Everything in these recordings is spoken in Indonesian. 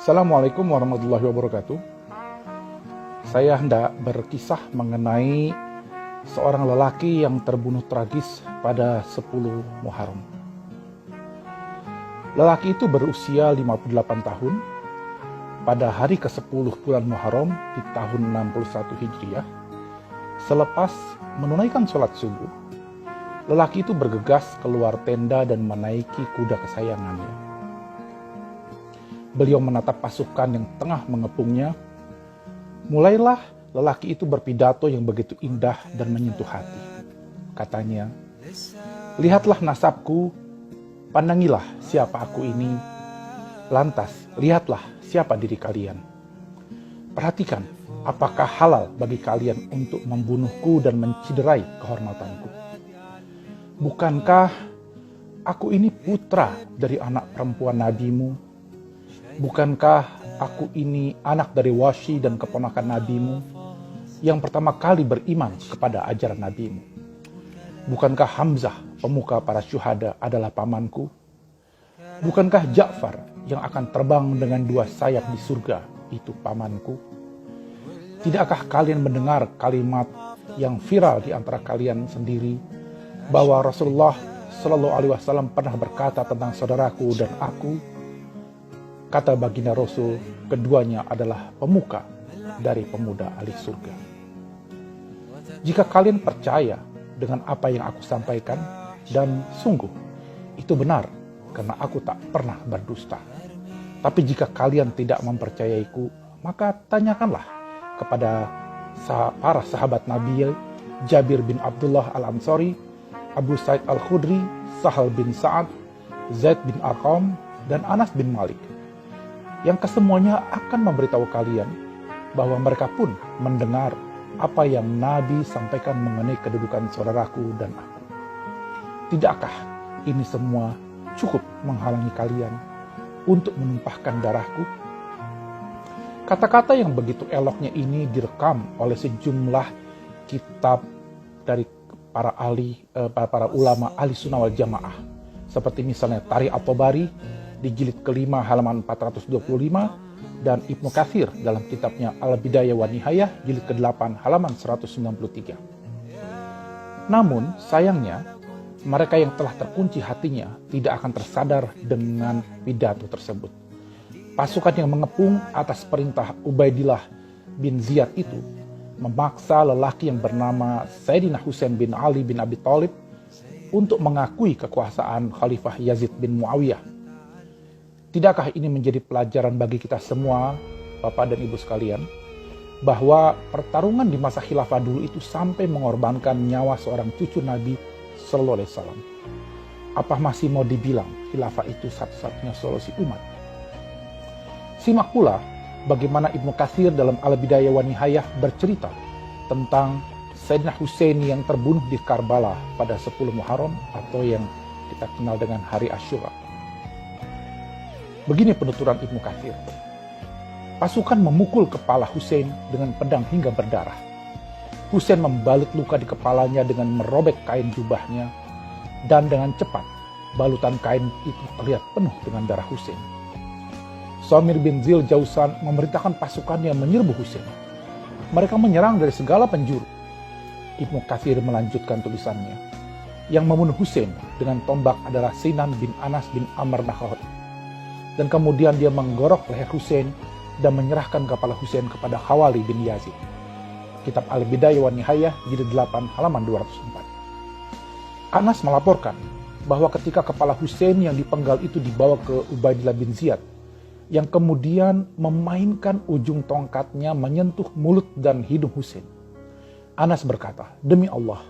Assalamualaikum warahmatullahi wabarakatuh. Saya hendak berkisah mengenai seorang lelaki yang terbunuh tragis pada 10 Muharram. Lelaki itu berusia 58 tahun pada hari ke-10 bulan Muharram di tahun 61 Hijriah. Selepas menunaikan sholat subuh, lelaki itu bergegas keluar tenda dan menaiki kuda kesayangannya. Beliau menatap pasukan yang tengah mengepungnya. Mulailah lelaki itu berpidato yang begitu indah dan menyentuh hati. Katanya, "Lihatlah nasabku, pandangilah siapa aku ini. Lantas, lihatlah siapa diri kalian. Perhatikan, apakah halal bagi kalian untuk membunuhku dan menciderai kehormatanku? Bukankah aku ini putra dari anak perempuan nabimu? Bukankah aku ini anak dari Wasyi dan keponakan nabimu yang pertama kali beriman kepada ajaran nabimu? Bukankah Hamzah, pemuka para syuhada, adalah pamanku? Bukankah Ja'far yang akan terbang dengan 2 sayap di surga itu pamanku? Tidakkah kalian mendengar kalimat yang viral di antara kalian sendiri bahwa Rasulullah Shallallahu Alaihi Wasallam pernah berkata tentang saudaraku dan aku? Kata baginda Rasul, keduanya adalah pemuka dari pemuda ahli surga. Jika kalian percaya dengan apa yang aku sampaikan, dan sungguh itu benar karena aku tak pernah berdusta. Tapi jika kalian tidak mempercayaiku, maka tanyakanlah kepada para sahabat Nabi, Jabir bin Abdullah al-Ansari, Abu Sa'id al-Khudri, Sahal bin Sa'ad, Zaid bin Arqam, dan Anas bin Malik, yang kesemuanya akan memberitahu kalian bahwa mereka pun mendengar apa yang Nabi sampaikan mengenai kedudukan saudaraku dan aku. Tidakkah ini semua cukup menghalangi kalian untuk menumpahkan darahku? Kata-kata yang begitu eloknya ini direkam oleh sejumlah kitab dari para ulama ahli sunnah wal jamaah, seperti misalnya Tarikh at-Tabari di jilid ke-5 halaman 425 dan Ibnu Katsir dalam kitabnya Al-Bidayah wa Nihayah jilid ke-8 halaman 193. Namun sayangnya mereka yang telah terkunci hatinya tidak akan tersadar dengan pidato tersebut. Pasukan yang mengepung atas perintah Ubaidillah bin Ziyad itu memaksa lelaki yang bernama Sayyidina Husain bin Ali bin Abi Thalib untuk mengakui kekuasaan Khalifah Yazid bin Muawiyah. Tidakkah ini menjadi pelajaran bagi kita semua, Bapak dan Ibu sekalian, bahwa pertarungan di masa khilafah dulu itu sampai mengorbankan nyawa seorang cucu Nabi Sallallahu Alaihi Wasallam? Apa masih mau dibilang khilafah itu satu-satunya solusi umat? Simak pula bagaimana Ibnu Katsir dalam Al-Bidayah wa Nihayah bercerita tentang Sayyidina Husain yang terbunuh di Karbala pada 10 Muharram atau yang kita kenal dengan Hari Asyura. Begini penuturan Ibnu Katsir. Pasukan memukul kepala Husain dengan pedang hingga berdarah. Husain membalut luka di kepalanya dengan merobek kain jubahnya, dan dengan cepat balutan kain itu terlihat penuh dengan darah Husain. Shamir bin Zil Jausan memerintahkan pasukannya menyerbu Husain. Mereka menyerang dari segala penjuru. Ibnu Katsir melanjutkan tulisannya. Yang membunuh Husain dengan tombak adalah Sinan bin Anas bin Amr Nakha'i. Dan kemudian dia menggorok leher Husain dan menyerahkan kepala Husain kepada Khawali bin Yazid. Kitab Al-Bidayah wa Nihayah jilid 8 halaman 204. Anas melaporkan bahwa ketika kepala Husain yang dipenggal itu dibawa ke Ubaidillah bin Ziyad, yang kemudian memainkan ujung tongkatnya menyentuh mulut dan hidung Husain, Anas berkata, "Demi Allah,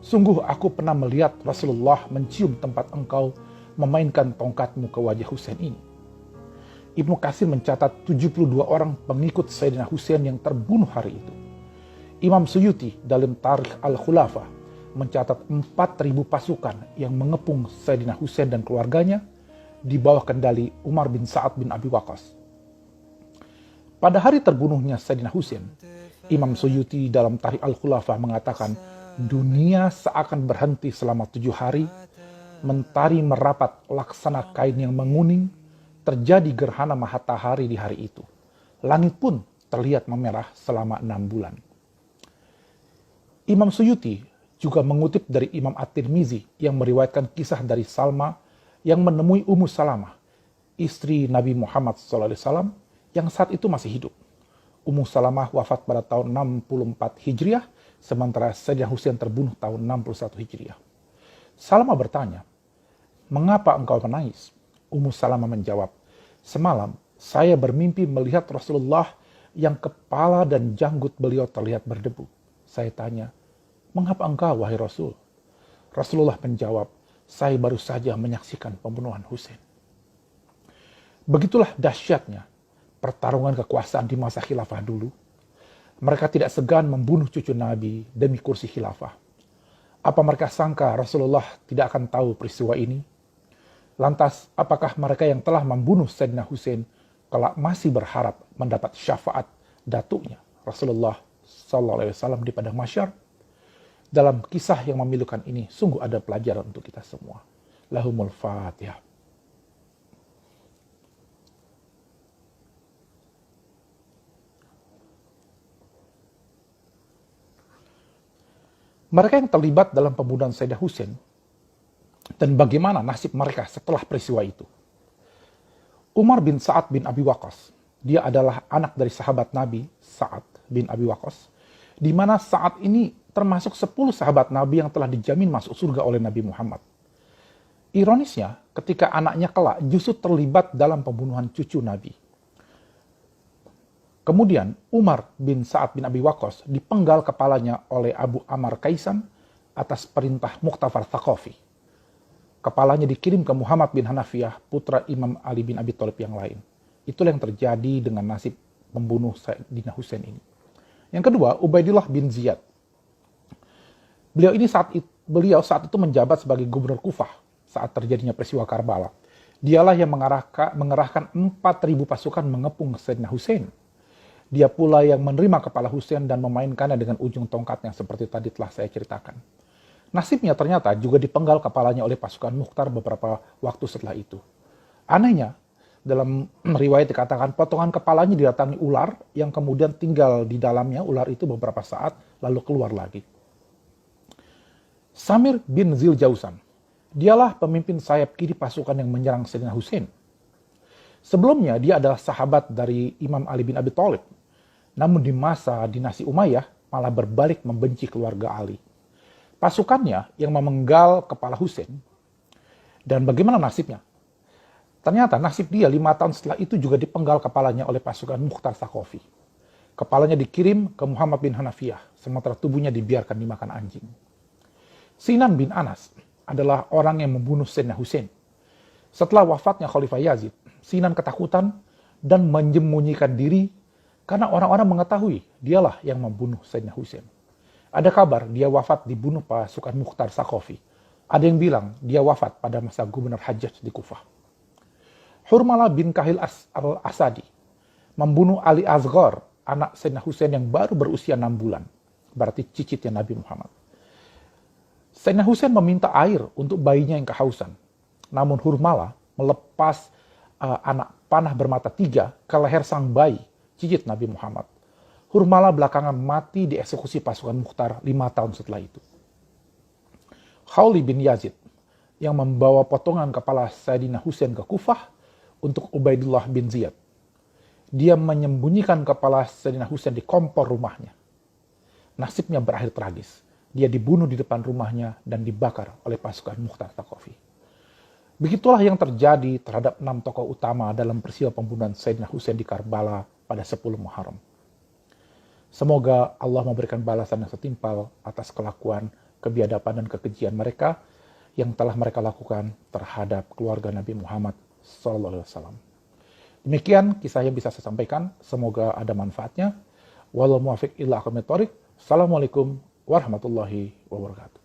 sungguh aku pernah melihat Rasulullah mencium tempat engkau memainkan tongkatmu ke wajah Husain ini." Ibnu Katsir mencatat 72 orang pengikut Sayyidina Husain yang terbunuh hari itu. Imam Suyuti dalam Tarikh Al-Khulafah mencatat 4.000 pasukan yang mengepung Sayyidina Husain dan keluarganya di bawah kendali Umar bin Sa'ad bin Abi Waqqas. Pada hari terbunuhnya Sayyidina Husain, Imam Suyuti dalam Tarikh Al-Khulafah mengatakan dunia seakan berhenti selama 7 hari, mentari merapat laksana kain yang menguning, terjadi gerhana matahari di hari itu. Langit pun terlihat memerah selama 6 bulan. Imam Suyuti juga mengutip dari Imam At-Tirmizi yang meriwayatkan kisah dari Salma yang menemui Ummu Salamah, istri Nabi Muhammad SAW yang saat itu masih hidup. Ummu Salamah wafat pada tahun 64 Hijriah, sementara Sayyidina Husain terbunuh tahun 61 Hijriah. Salma bertanya, "Mengapa engkau menangis?" Ummu Salamah menjawab, "Semalam saya bermimpi melihat Rasulullah yang kepala dan janggut beliau terlihat berdebu. Saya tanya, 'Mengapa engkau, wahai Rasul?' Rasulullah menjawab, 'Saya baru saja menyaksikan pembunuhan Husain.'" Begitulah dahsyatnya pertarungan kekuasaan di masa khilafah dulu. Mereka tidak segan membunuh cucu Nabi demi kursi khilafah. Apa mereka sangka Rasulullah tidak akan tahu peristiwa ini? Lantas, apakah mereka yang telah membunuh Sayyidina Husain kelak masih berharap mendapat syafaat datuknya Rasulullah SAW di padang mahsyar? Dalam kisah yang memilukan ini, sungguh ada pelajaran untuk kita semua. Lahumul Fatihah. Mereka yang terlibat dalam pembunuhan Sayyidina Husain dan bagaimana nasib mereka setelah peristiwa itu. Umar bin Sa'ad bin Abi Waqqas, dia adalah anak dari sahabat Nabi Sa'ad bin Abi Waqqas, di mana Sa'ad ini termasuk 10 sahabat Nabi yang telah dijamin masuk surga oleh Nabi Muhammad. Ironisnya, ketika anaknya kelak justru terlibat dalam pembunuhan cucu Nabi. Kemudian Umar bin Sa'ad bin Abi Waqqas dipenggal kepalanya oleh Abu Ammar Kaisan atas perintah Muqtafar Thaqafi. Kepalanya dikirim ke Muhammad bin Hanafiyah, putra Imam Ali bin Abi Thalib yang lain. Itulah yang terjadi dengan nasib pembunuh Sayyidina Husain ini. Yang kedua, Ubaidillah bin Ziyad. Beliau saat itu menjabat sebagai gubernur Kufah saat terjadinya peristiwa Karbala. Dialah yang mengerahkan 4.000 pasukan mengepung Sayyidina Husain. Dia pula yang menerima kepala Husain dan memainkannya dengan ujung tongkatnya seperti tadi telah saya ceritakan. Nasibnya ternyata juga dipenggal kepalanya oleh pasukan Mukhtar beberapa waktu setelah itu. Anehnya, dalam riwayat dikatakan potongan kepalanya didatangi ular yang kemudian tinggal di dalamnya ular itu beberapa saat lalu keluar lagi. Samir bin Ziljausan, dialah pemimpin sayap kiri pasukan yang menyerang Sayyidina Husain. Sebelumnya dia adalah sahabat dari Imam Ali bin Abi Thalib. Namun di masa dinasti Umayyah malah berbalik membenci keluarga Ali. Pasukannya yang memenggal kepala Husain. Dan bagaimana nasibnya? Ternyata nasib dia 5 tahun setelah itu juga dipenggal kepalanya oleh pasukan Mukhtar Thaqafi. Kepalanya dikirim ke Muhammad bin Hanafiyah, sementara tubuhnya dibiarkan dimakan anjing. Sinan bin Anas adalah orang yang membunuh Sayyidina Husain. Setelah wafatnya Khalifah Yazid, Sinan ketakutan dan menyembunyikan diri karena orang-orang mengetahui dialah yang membunuh Sayyidina Husain. Ada kabar dia wafat dibunuh pasukan Mukhtar Thaqafi. Ada yang bilang dia wafat pada masa Gubernur Hajjaj di Kufah. Hurmala bin Kahil al-Asadi membunuh Ali Asghar, anak Sayyidina Husain yang baru berusia 6 bulan. Berarti cicitnya Nabi Muhammad. Sayyidina Husain meminta air untuk bayinya yang kehausan. Namun Hurmala melepas anak panah bermata 3 ke leher sang bayi, cicit Nabi Muhammad. Hurmala belakangan mati dieksekusi pasukan Mukhtar 5 tahun setelah itu. Khawli bin Yazid yang membawa potongan kepala Sayyidina Husain ke Kufah untuk Ubaidillah bin Ziyad. Dia menyembunyikan kepala Sayyidina Husain di kompor rumahnya. Nasibnya berakhir tragis. Dia dibunuh di depan rumahnya dan dibakar oleh pasukan Mukhtar Thaqafi. Begitulah yang terjadi terhadap 6 tokoh utama dalam peristiwa pembunuhan Sayyidina Husain di Karbala pada 10 Muharram. Semoga Allah memberikan balasan yang setimpal atas kelakuan, kebiadaban dan kekejian mereka yang telah mereka lakukan terhadap keluarga Nabi Muhammad SAW. Demikian kisah yang bisa saya sampaikan. Semoga ada manfaatnya. Wallahu muwaffiq ila aqwamit thoriq. Assalamualaikum warahmatullahi wabarakatuh.